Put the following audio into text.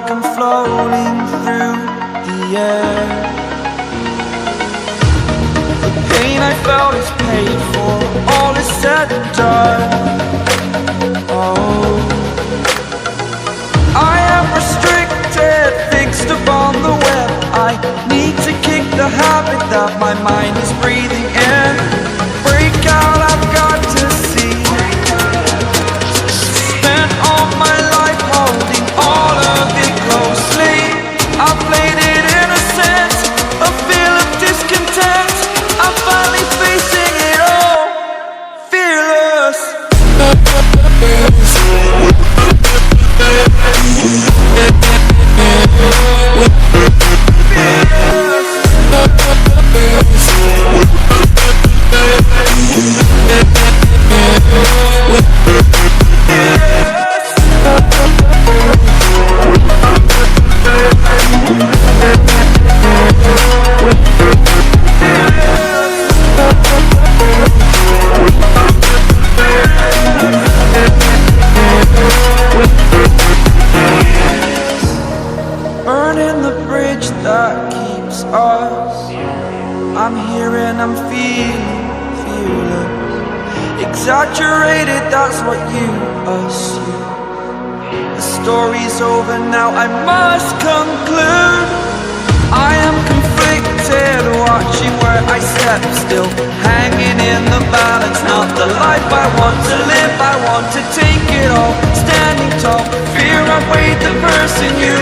like I'm floating through the air. The pain I felt is paid for, all is said and done. Oh, I am restricted, fixed upon the web. I need to kick the habit that my mind is breathing in. Break out, I've got to see. Spent all my life holding all of it closely. I played it innocent, a feel of discontent. I'm finally facing it all, fearless. Burning the bridge that keeps us. I'm here and I'm feeling fearless. Exaggerated, that's what you assume. The story's over now, I must conclude. I am conflicted, watching where I step still, hanging in the balance. Not the life I want to live, I want to take it all. Standing tall, fear I've weighed the person you